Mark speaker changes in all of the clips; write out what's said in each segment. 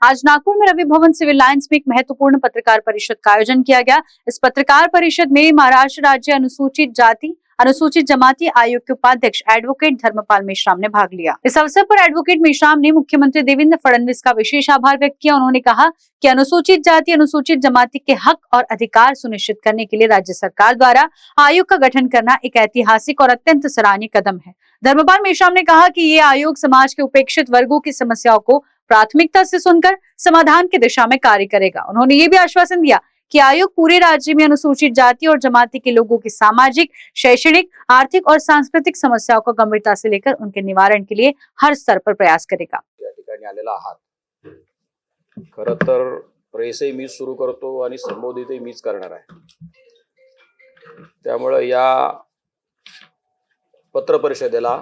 Speaker 1: आज नागपुर में रवि भवन civil lines में एक महत्वपूर्ण पत्रकार परिषद का आयोजन किया गया। इस पत्रकार परिषद में महाराष्ट्र राज्य अनुसूचित जाति अनुसूचित जमाती आयोग के उपाध्यक्ष एडवोकेट धर्मपाल मेश्राम ने भाग लिया। इस अवसर पर एडवोकेट मेश्राम ने मुख्यमंत्री देवेंद्र फडणवीस का विशेष आभार व्यक्त किया। उन्होंने कहा कि अनुसूचित जाति अनुसूचित जमाती के हक और अधिकार सुनिश्चित करने के लिए राज्य सरकार द्वारा आयोग का गठन करना एक ऐतिहासिक और अत्यंत सराहनीय कदम है। धर्मपाल मेश्राम ने कहा कि ये आयोग समाज के उपेक्षित वर्गों की समस्याओं को प्राथमिकता से सुनकर समाधान की दिशा में कार्य करेगा। उन्होंने ये भी आश्वासन दिया कि आयोग पूरे राज्य में अनुसूचित जाति और जमाती के लोगों की सामाजिक, शैक्षणिक, आर्थिक और सांस्कृतिक समस्याओं को गंभीरता से लेकर उनके निवारण के लिए हर स्तर पर प्रयास करेगा।
Speaker 2: या ठिकाणी आलेला आहात। खरं तर प्रेसही मीच सुरू करतो आणि संबोधितही मीच करणार आहे। त्यामुळे या पत्र परिषदेला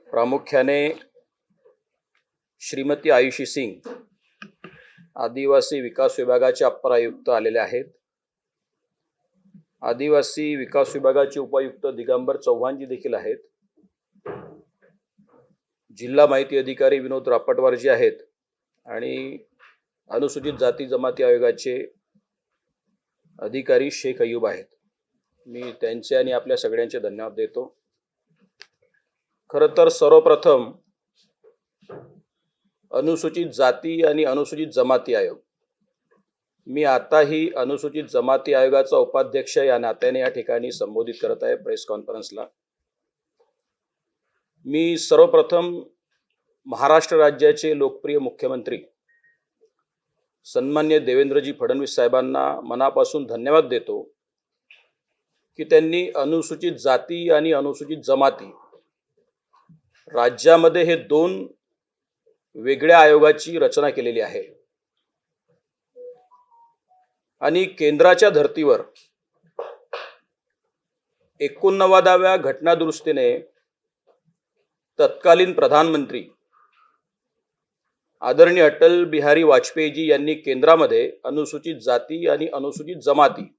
Speaker 2: प्रामुख्याने श्रीमती आयुषी सिंग आदिवासी विकास विभागाचे अप्पर आयुक्त आलेले आहेत। आदिवासी विकास विभागाचे उपायुक्त दिगंबर चव्हाणजी देखील आहेत। जिल्हा माहिती अधिकारी विनोद रापटवारजी आहेत आणि अनुसूचित जाती जमाती आयोगाचे अधिकारी शेख अय्यूब आहेत। मी त्यांचे आणि आपल्या सगळ्यांचे धन्यवाद देतो। खरं तर सर्वप्रथम अनुसूचित जाती आणि अनुसूचित जमाती आयोग, मी आताही अनुसूचित जमाती आयोगाचा उपाध्यक्ष या नात्याने या ठिकाणी संबोधित करत आहे प्रेस कॉन्फरन्सला। मी सर्वप्रथम महाराष्ट्र राज्याचे लोकप्रिय मुख्यमंत्री सन्माननीय देवेंद्रजी फडणवीस साहेबांना मनापासून धन्यवाद देतो की त्यांनी अनुसूचित जाती आणि अनुसूचित जमाती राज्यामध्ये हे दोन वेगळ्या आयोगाची रचना केलेली आहे आणि केंद्राच्या धर्तीवर 89व्या घटनादुरुस्तीने तत्कालीन प्रधानमंत्री आदरणीय अटल बिहारी वाजपेयीजी यांनी केंद्रामध्ये अनुसूचित जाती आणि अनुसूचित जमाती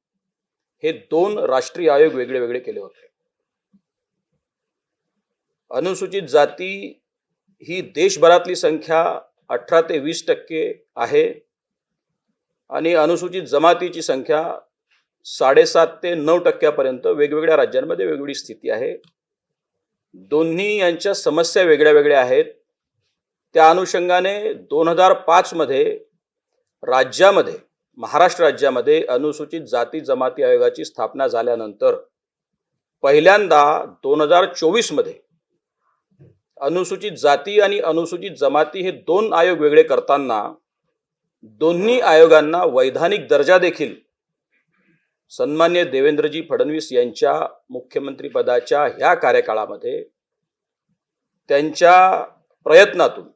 Speaker 2: हे दोन राष्ट्रीय आयोग वेगळे वेगळे केले होते। अनुसूचित जाती ही देशभरातली संख्या 18 ते 20% आहे आणि अनुसूचित जमातीची संख्या 7.5 ते 9% पर्यंत वेगवेगळ्या राज्यांमध्ये वेगवेगळी स्थिती आहे। दोन्ही यांच्या समस्या वेगळ्या वेगळ्या आहेत। त्या अनुषंगाने 2005 मध्ये राज्यामध्ये महाराष्ट्र राज्यामध्ये अनुसूचित जाती जमाती आयोगाची स्थापना झाल्यानंतर पहिल्यांदा 2024 मध्ये अनुसूचित जाती आणि अनुसूचित जमाती हे दोन आयोग वेगळे करताना दोन्ही आयोगांना वैधानिक दर्जा देखील सन्माननीय देवेंद्रजी फडणवीस यांच्या मुख्यमंत्री पदाच्या ह्या कार्यकाळामध्ये त्यांच्या प्रयत्नातून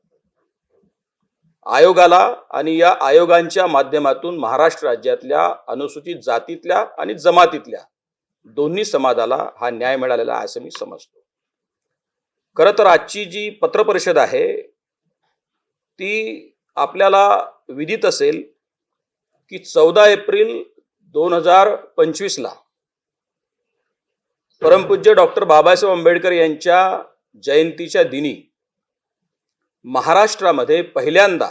Speaker 2: आयोगाला आणि या आयोगांच्या माध्यमातून महाराष्ट्र राज्यातल्या अनुसूचित जातीतल्या आणि जमातीतल्या दोन्ही समाजाला हा न्याय मिळालेला आहे असं मी समजतो। खरं तर आजची जी पत्रपरिषद आहे ती आपल्याला विदित असेल की 14 एप्रिल 2025 ला परमपूज्य डॉक्टर बाबासाहेब आंबेडकर यांच्या जयंतीच्या दिनी महाराष्ट्रामध्ये पहिल्यांदा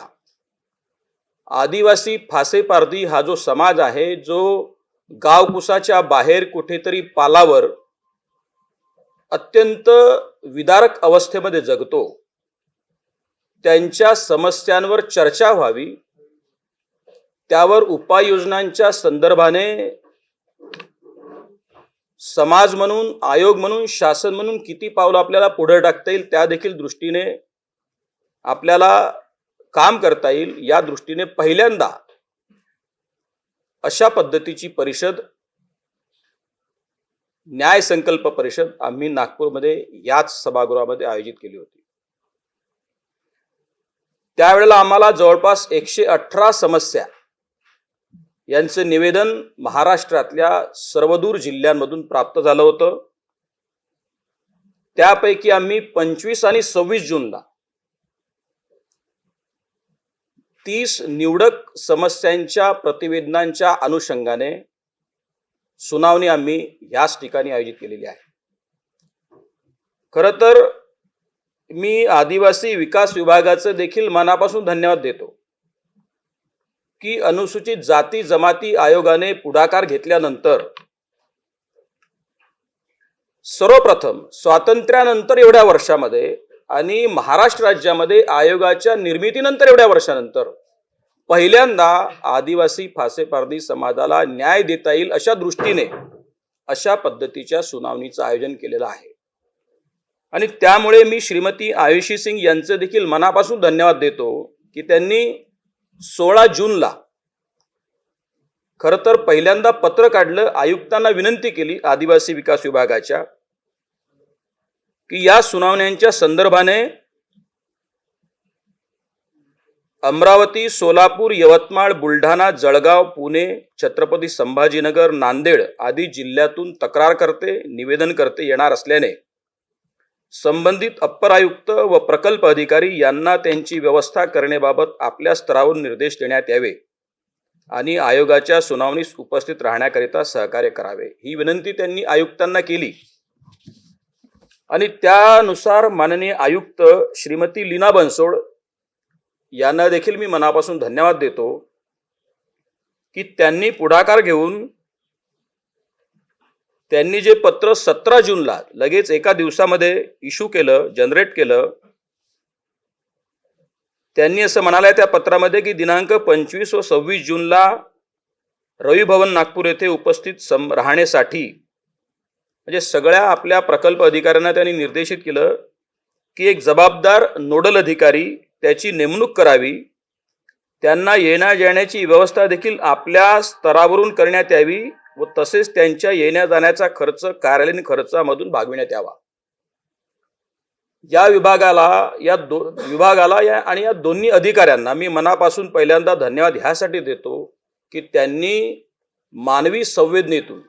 Speaker 2: आदिवासी फासेपारधी हा जो समाज आहे, जो गावकुसाच्या बाहेर कुठेतरी पालावर अत्यंत विदारक अवस्थेमध्ये जगतो, त्यांच्या समस्यांवर चर्चा व्हावी, त्यावर उपाययोजनांच्या संदर्भाने समाज म्हणून, आयोग म्हणून, शासन म्हणून किती पावलं आपल्याला पुढे टाकता येईल त्या देखील दृष्टीने आपल्याला काम करता येईल या दृष्टीने पहिल्यांदा अशा पद्धतीची परिषद, न्याय संकल्प परिषद आम्ही नागपूरमध्ये याच सभागृहामध्ये आयोजित केली होती। त्यावेळेला आम्हाला जवळपास 118 समस्या यांचे निवेदन महाराष्ट्रातल्या सर्वदूर जिल्ह्यांमधून प्राप्त झालं होतं। त्यापैकी आम्ही 25 आणि 26 जूनला 30 निवडक समस्यांच्या प्रतिवेदनांच्या अनुषंगाने सुनावणी आम्ही याच ठिकाणी आयोजित केलेली आहे। खरं तर मी आदिवासी विकास विभागाचं देखील मनापासून धन्यवाद देतो की अनुसूचित जाती जमाती आयोगाने पुढाकार घेतल्यानंतर सर्वप्रथम स्वातंत्र्यानंतर एवढ्या वर्षामध्ये आणि महाराष्ट्र राज्यामध्ये आयोगाच्या निर्मितीनंतर एवढ्या वर्षानंतर पहिल्यांदा आदिवासी फासेपारधी समाजाला न्याय देता येईल अशा दृष्टीने अशा पद्धतीच्या सुनावणीचं आयोजन केलेलं आहे. आणि त्यामुळे मी श्रीमती आयुषी सिंग यांचे देखील मनापासून धन्यवाद देतो की त्यांनी 16 जूनला खरं तर पहिल्यांदा पत्र काढलं, आयुक्तांना विनंती केली आदिवासी विकास विभागाच्या की या सुनावण्यांच्या संदर्भाने अमरावती, सोलापूर, यवतमाळ, बुलढाणा, जळगाव, पुणे, छत्रपती संभाजीनगर, नांदेड आदी जिल्ह्यातून तक्रारकर्ते, निवेदनकर्ते येणार असल्याने संबंधित अप्पर आयुक्त व प्रकल्प अधिकारी यांना त्यांची व्यवस्था करण्याबाबत आपल्या स्तरावर निर्देश देण्यात यावे आणि आयोगाच्या सुनावणीस उपस्थित राहण्याकरिता सहकार्य करावे, ही विनंती त्यांनी आयुक्तांना केली. आणि त्यानुसार माननीय आयुक्त श्रीमती लीना बनसोड यांना देखील मी मनापासून धन्यवाद देतो की त्यांनी पुढाकार घेऊन त्यांनी जे पत्र 17 जूनला लगेच एका दिवसामध्ये इश्यू केलं, जनरेट केलं. त्यांनी असं म्हणालंय त्या पत्रामध्ये की दिनांक 25 व 26 जूनला रवी भवन नागपूर येथे उपस्थित राहण्यासाठी म्हणजे सगळ्या आपल्या प्रकल्प अधिकाऱ्यांना त्यांनी निर्देशित केलं की एक जबाबदार नोडल अधिकारी त्याची नेमणूक करावी, त्यांना येण्या जाण्याची व्यवस्था देखील आपल्या स्तरावरून करण्यात यावी व तसेच त्यांच्या येण्या जाण्याचा खर्च कार्यालयीन खर्चामधून भागविण्यात यावा. या विभागाला आणि या दोन्ही अधिकाऱ्यांना मी मनापासून पहिल्यांदा धन्यवाद ह्यासाठी देतो की त्यांनी मानवी संवेदनेतून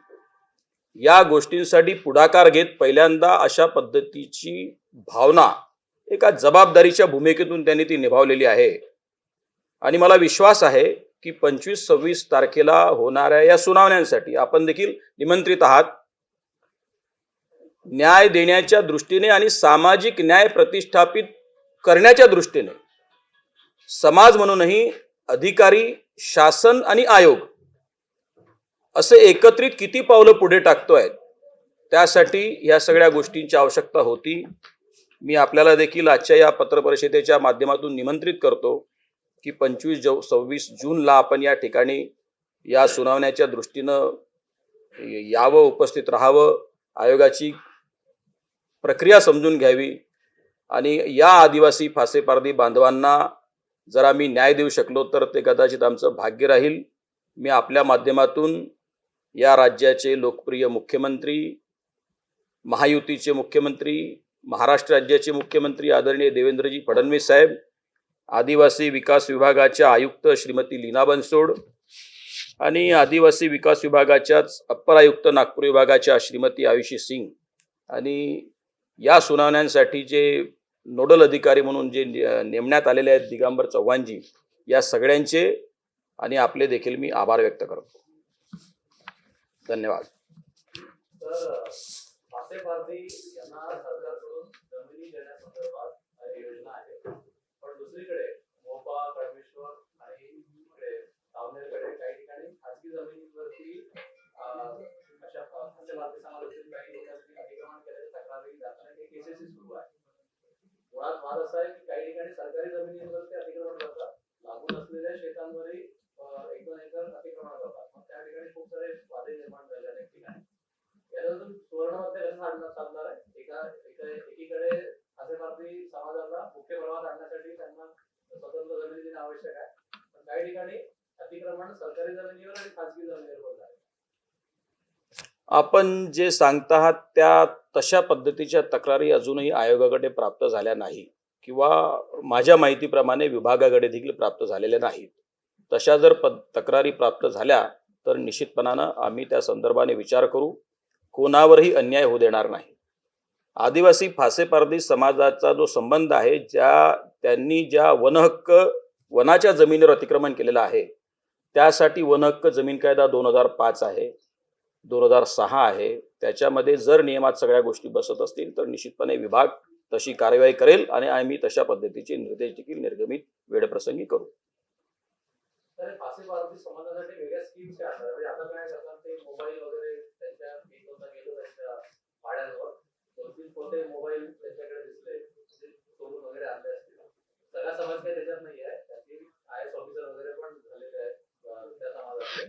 Speaker 2: या गोष्टींसाठी पुढाकार घेत पहिल्यांदा अशा पद्धतीची भावना एका जबाबदारीच्या भूमिकेतून त्यांनी ती निभावलेली आहे. आणि मला विश्वास आहे की 25-26 तारखेला होणाऱ्या या सुनावण्यांसाठी आपण देखील निमंत्रित आहात. न्याय देण्याच्या दृष्टीने आणि सामाजिक न्याय प्रतिष्ठापित करण्याच्या दृष्टीने समाज म्हणूनही अधिकारी, शासन आणि आयोग असे एकत्रित किती पावलं पुढे टाकतोय, त्यासाठी या सगळ्या गोष्टींची आवश्यकता होती. मी आपल्याला देखील आजच्या या पत्रपरिषदेच्या माध्यमातून निमंत्रित करतो की 25-26 जूनला आपण या ठिकाणी या सुनावण्याच्या दृष्टीनं यावं, उपस्थित राहावं, आयोगाची प्रक्रिया समजून घ्यावी आणि या आदिवासी फासेपारधी बांधवांना जर आम्ही न्याय देऊ शकलो तर ते कदाचित आमचं भाग्य राहील. मी आपल्या माध्यमातून या राज्याचे लोकप्रिय मुख्यमंत्री, महायुतीचे मुख्यमंत्री, महाराष्ट्र राज्याचे मुख्यमंत्री आदरणीय देवेंद्रजी फडणवीस साहेब, आदिवासी विकास विभागाच्या आयुक्त श्रीमती लीना बनसोड आणि आदिवासी विकास विभागाच्याच अप्पर आयुक्त नागपूर विभागाच्या श्रीमती आयुषी सिंग आणि या सुनावण्यांसाठी जे नोडल अधिकारी म्हणून जे नेमण्यात आलेले आहेत दिगंबर चव्हाणजी, या सगळ्यांचे आणि आपले देखील मी आभार व्यक्त करतो. धन्यवाद.
Speaker 3: फासेपारधी यांना सरकारकडून जमिनी देण्यासंदर्भात योजना आहे, पण दुसरीकडे मोपा, कळमेश्वर आणि इकडे सावनेरकडे काही ठिकाणी खासगी जमिनीवरती अशा फासेपारधी समाजातील काही लोकांनी अतिक्रमण केल्याच्या तक्रारी जाताना काही केसेस सुरू आहे. मुळात वाद असा आहे की काही ठिकाणी सरकारी जमिनीवरती अतिक्रमण करतात, लागून असलेल्या शेतांवरही 1-2 एकर अतिक्रमण करतात. मग त्या ठिकाणी खूप सारे वादे निर्माण झाले अनेक ठिकाणी. याच्यातून सुवर्णमध्ये कसं साधणार आहे? एकीकडे फासेपारधी समाजाला मुख्य प्रवाहात आणण्यासाठी त्यांना स्वतंत्र जमिनी देणे आवश्यक आहे, पण काही ठिकाणी अतिक्रमण सरकारी जमिनीवर आणि खासगी जमिनीवर झाले.
Speaker 2: आपण जे सांगता आहात त्या तशा पद्धतीच्या तक्रारी अजूनही आयोगाकडे प्राप्त झाल्या नाही किंवा माझ्या माहितीप्रमाणे विभागाकडे देखील प्राप्त झालेल्या नाहीत. तशा जर तक्रारी प्राप्त झाल्या तर निश्चितपणानं आम्ही त्या संदर्भाने विचार करू. कोणावरही अन्याय होऊ देणार नाही. आदिवासी फासेपारधी समाजाचा जो संबंध आहे, त्यांनी ज्या वनहक्क वनाच्या जमिनीवर अतिक्रमण केलेलं आहे त्यासाठी वनहक्क जमीन कायदा 2005 आहे, 2006 आहे. त्याच्यामध्ये जर नियमात सगळ्या गोष्टी बसत असतील तर निश्चितपणे विभाग तशी कार्यवाही करेल आणि आम्ही तशा पद्धतीचे निर्देश देखील निर्गमित वेळप्रसंगी करू.
Speaker 3: तर फाशी पारधी समाजासाठी वेगळ्या स्कीम्स काय असतात? म्हणजे आता काय करतात ते मोबाईल वगैरे त्यांच्या एक दोनदा गेलो त्यांच्या पाड्यांवर 2-3 पोते मोबाईल त्यांच्याकडे दिसले म्हणजे चोरून वगैरे आणले असतील. सगळा समाज काही त्याच्यात नाही आहे. त्यातील IAS ऑफिसर वगैरे पण झालेले आहेत त्या समाजातले.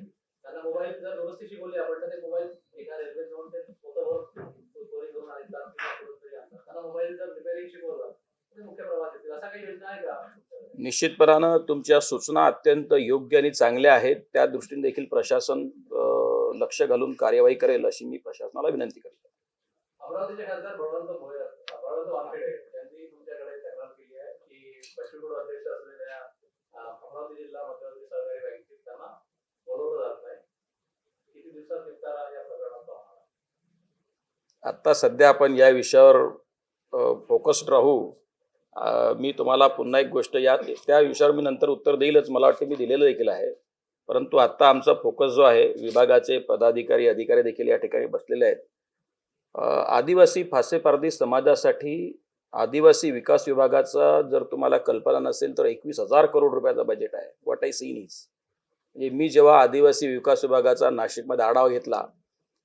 Speaker 3: त्यांना मोबाईल जर व्यवस्थित शिकवले आपण तर ते मोबाईल एका रेल्वे जाऊन ते पोतावर चोरी करून आणतात किंवा त्यांना मोबाईल जर रिपेअरिंग शिकवलं तर मुख्य प्रवाहात येतील. असा काही योजना आहे का?
Speaker 2: निश्चितपणानं तुमच्या सूचना अत्यंत योग्य आणि चांगल्या आहेत. त्या दृष्टीने देखील प्रशासन लक्ष घालून कार्यवाही करेल अशी मी प्रशासनाला विनंती करतो.
Speaker 3: अमरावतीचे खासदार बळवंत वानखेडे यांनी तुमच्याकडे तक्रार केली आहे की पश्चिम बोर्ड अध्यक्ष असलेल्या अमरावती जिल्हा मध्यवर्ती सहकारी बँकेत त्यांना बोलवलं जात नाही. किती दिवसात निपटारा या प्रकरणाचा होणार?
Speaker 2: आता सध्या आपण या विषयावर फोकस्ड राहू. मी तुम्हाला पुन्हा एक गोष्ट त्या विषयावर मी नंतर उत्तर देईलच, मला वाटतं मी दिलेलं देखील आहे. परंतु आता आमचा फोकस जो आहे, विभागाचे पदाधिकारी अधिकारी देखील या ठिकाणी बसलेले आहेत. आदिवासी फासेपारधी समाजासाठी आदिवासी विकास विभागाचा जर तुम्हाला कल्पना नसेल तर 21,000 करोड रुपयाचा बजेट आहे. व्हॉट आय सीन इज, म्हणजे मी जेव्हा आदिवासी विकास विभागाचा नाशिकमध्ये आढावा घेतला,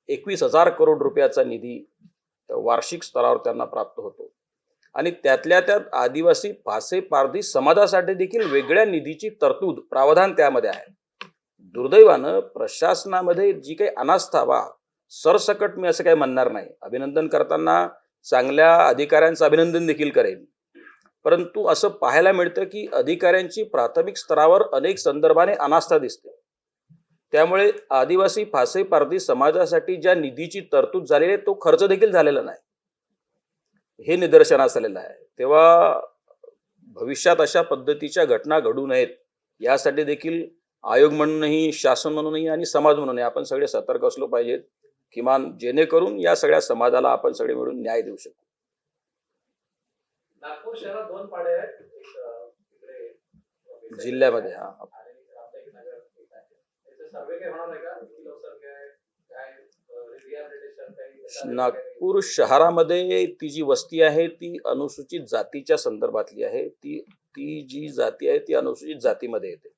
Speaker 2: 21,000 करोड रुपयाचा निधी वार्षिक स्तरावर त्यांना प्राप्त होतो आणि त्यातल्या त्यात आदिवासी फासेपारधी समाजासाठी देखील वेगळ्या निधीची तरतूद प्रावधान त्यामध्ये आहे. दुर्दैवानं प्रशासनामध्ये जी काही अनास्था वा सरसकट मी असं काही म्हणणार नाही, अभिनंदन करताना चांगल्या अधिकाऱ्यांचं अभिनंदन देखील करेल, परंतु असं पाहायला मिळतं की अधिकाऱ्यांची प्राथमिक स्तरावर अनेक संदर्भाने अनास्था दिसते. त्यामुळे आदिवासी फासेपारधी समाजासाठी ज्या निधीची तरतूद झालेली आहे तो खर्च देखील झालेला नाही, हे निदर्शनास आलेलं आहे. तेव्हा भविष्यात अशा पद्धतीच्या घटना घडू नयेत यासाठी देखील आयोग म्हणूनही, शासन म्हणूनही आणि समाज म्हणूनही आपण सगळे सतर्क असलो पाहिजेत, किमान जेणेकरून या सगळ्या समाजाला आपण सगळे मिळून न्याय देऊ शकू.
Speaker 3: नागपूर शहरात 2 पाडे आहेत, एक
Speaker 2: जिल्ह्यामध्ये हा
Speaker 3: आणि आपल्या एक नगर एक आहे. याचा सर्वे काय होणार आहे का? किती लोकसंख्या आहे, काय रिहॅबिलिटेशन काही?
Speaker 2: नागपूर शहरामध्ये ती जी वस्ती आहे ती अनुसूचित जातीच्या संदर्भातली आहे. ती जी जाती आहे ती अनुसूचित जातीमध्ये येते.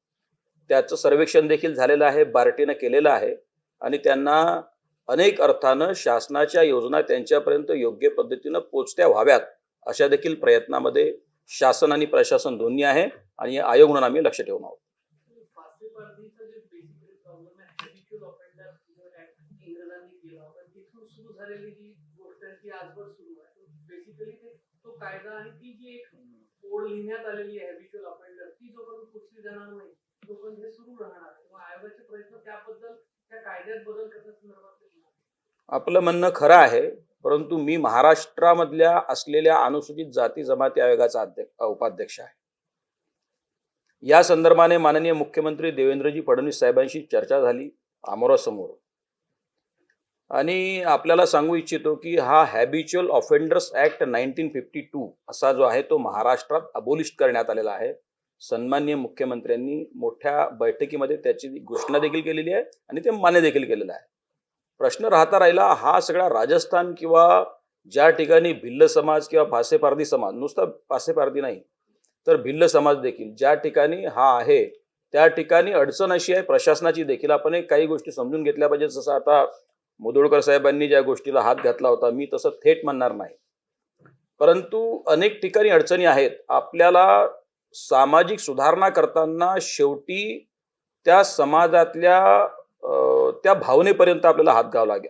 Speaker 2: त्याचं सर्वेक्षण देखील झालेलं आहे, बार्टीनं केलेलं आहे आणि त्यांना अनेक अर्थानं शासनाच्या योजना त्यांच्यापर्यंत योग्य पद्धतीनं पोचत्या व्हाव्यात अशा देखील प्रयत्नामध्ये शासन आणि प्रशासन दोन्ही आहे आणि आयोग म्हणून आम्ही लक्ष ठेवून आहोत.
Speaker 3: फासेपारधीचं जे बेसिकली प्रॉब्लेम आहे, हॅबिच्युअल ऑफेंडर ऍक्ट इंग्रजांनी केला होता, तिथून सुरू झालेली जी गोष्ट आहे ती आजवर सुरू आहे. बेसिकली तो कायदा आणि ती जी एक ओढ लिहिण्यात आलेली आहे हॅबिच्युअल ऑफेंडर, ती जोपर्यंत पुसली जाणार नाही तोपर्यंत हे सुरू राहणार. तेव्हा आयोगाचे प्रयत्न त्याबद्दल त्या कायद्यात बदल करण्यासंदर्भात
Speaker 2: आपलं म्हणणं खरं आहे, परंतु मी महाराष्ट्रामधल्या असलेल्या अनुसूचित जाती जमाती आयोगाचा उपाध्यक्ष आहे. या संदर्भाने माननीय मुख्यमंत्री देवेंद्रजी फडणवीस साहेबांशी चर्चा झाली आमोरासमोर आणि आपल्याला सांगू इच्छितो की हा हॅबिच्युअल ऑफेंडर्स ऍक्ट 1952 असा जो आहे तो महाराष्ट्रात अबोलिश करण्यात आलेला आहे. सन्माननीय मुख्यमंत्र्यांनी मोठ्या बैठकीमध्ये त्याची घोषणा देखील केलेली आहे आणि ते मान्य देखील केलेलं आहे. प्रश्न राहता राहिला हा सगळा राजस्थान किंवा ज्या ठिकाणी भिल्ल समाज किंवा फासेपारधी समाज, नुसता फासेपारधी नाही तर भिल्ल समाज देखील ज्या ठिकाणी हा आहे त्या ठिकाणी अडचण अशी आहे प्रशासनाची देखील. आपण काही गोष्टी समजून घेतल्या पाहिजे. जसं आता मुदोळकर साहेबांनी ज्या गोष्टीला हात घातला होता, मी तसं थेट म्हणणार नाही, परंतु अनेक ठिकाणी अडचणी आहेत. आपल्याला सामाजिक सुधारणा करताना शेवटी त्या समाजातल्या त्या भावनेपर्यंत आपल्याला हात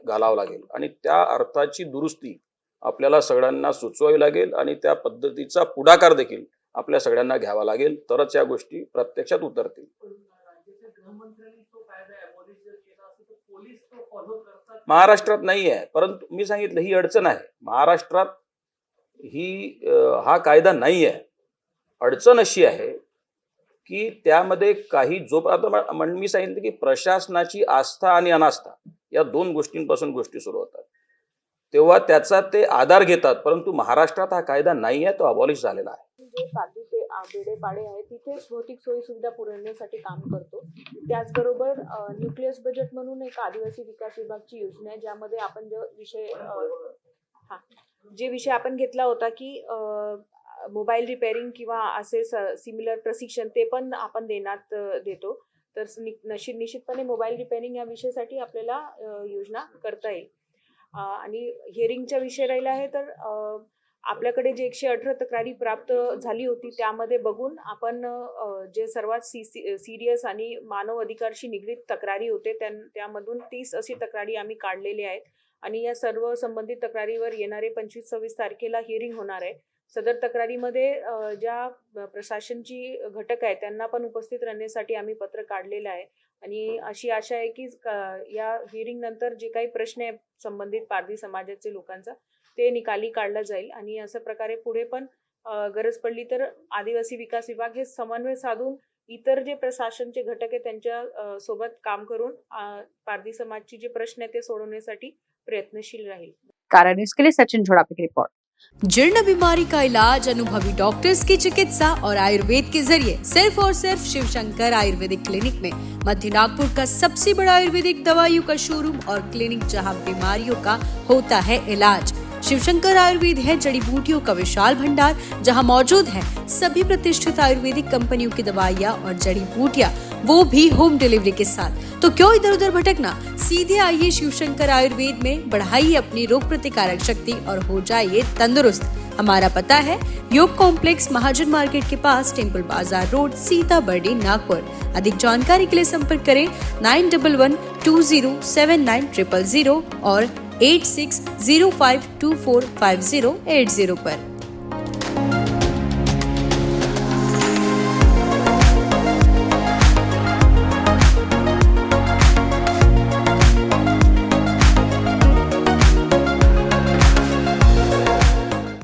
Speaker 2: घालावा लागेल आणि त्या अर्थाची दुरुस्ती आपल्याला सगळ्यांना सुचवावी लागेल आणि त्या पद्धतीचा पुढाकार देखील आपल्या सगळ्यांना घ्यावा लागेल, तरच या गोष्टी प्रत्यक्षात उतरतील. महाराष्ट्रात नाही आहे, परंतु मी सांगितलं ही अडचण आहे. महाराष्ट्रात हा कायदा नाही आहे. अडचण अशी आहे की त्यामध्ये काही आता मी सांगितलं की प्रशासनाची आस्था आणि अनास्था या 2 गोष्टींपासून गोष्टी सुरू होतात, तेव्हा त्याचा ते आधार घेतात. परंतु महाराष्ट्रात हा कायदा नाही आहे, तो अबॉलिश झालेला आहे.
Speaker 4: जे बेडेपाडे आहे तिथेच भौतिक सोयी सुविधा पुरवण्यासाठी काम करतो. त्याचबरोबर न्यूक्लियस बजेट म्हणून एक आदिवासी विकास विभागची योजना आहे ज्यामध्ये आपण जो विषय जे विषय आपण घेतला होता की मोबाईल रिपेअरिंग किंवा असे सिमिलर प्रशिक्षण ते पण आपण देतो. तर निश्चितपणे मोबाईल रिपेअरिंग या विषयासाठी आपल्याला योजना करता येईल. आणि हिअरिंगचा विषय राहिला आहे तर आपल्याकडे जे 118 तक्रारी प्राप्त झाली होती त्यामध्ये बघून आपण जे सर्वात सिरियस आणि मानव अधिकारशी निगडीत तक्रारी होते त्यामधून 30 अशी तक्रारी आम्ही काढलेल्या आहेत आणि या सर्व संबंधित तक्रारीवर येणारे 25-26 तारखेला हिअरिंग होणार आहे. सदर तक्रारीमध्ये ज्या प्रशासनची घटक आहे त्यांना पण उपस्थित राहण्यासाठी आम्ही पत्र काढलेलं आहे आणि अशी आशा आहे की या हिअरिंग नंतर जे काही प्रश्न आहे संबंधित पारधी समाजाचे लोकांचा ते निकाली काढला जाईल आणि अशा प्रकारे पुढे पण गरज पडली तर आदिवासी विकास विभाग हे समन्वय साधून इतर जे प्रशासनचे घटक आहे त्यांच्या सोबत काम करून पारधी समाजचे जे प्रश्न आहे ते सोडवण्यासाठी प्रयत्नशील राहील.
Speaker 1: कारा न्यूज के लिए सचिन झोड़ापे की रिपोर्ट।
Speaker 5: जीर्ण बीमारी का इलाज अनुभवी डॉक्टर्स की चिकित्सा और आयुर्वेद के जरिए सिर्फ और सिर्फ शिवशंकर आयुर्वेदिक क्लिनिक में। मध्य नागपुर का सबसे बड़ा आयुर्वेदिक दवाइयों का शोरूम और क्लिनिक जहां बीमारियों का होता है इलाज। शिवशंकर आयुर्वेद है जड़ी बूटियों का विशाल भंडार जहां मौजूद है सभी प्रतिष्ठित आयुर्वेदिक कंपनियों की दवाइयाँ और जड़ी बूटियाँ, वो भी होम डिलीवरी के साथ। तो क्यों इधर उधर भटकना, सीधे आइए शिवशंकर आयुर्वेद में, बढ़ाइए अपनी रोग प्रतिकारक शक्ति और हो जाइए तंदुरुस्त। हमारा पता है योग कॉम्प्लेक्स महाजन मार्केट के पास, टेम्पल बाजार रोड, सीताबर्डी, नागपुर। अधिक जानकारी के लिए संपर्क करें 9112079000 और 8605245080 पर।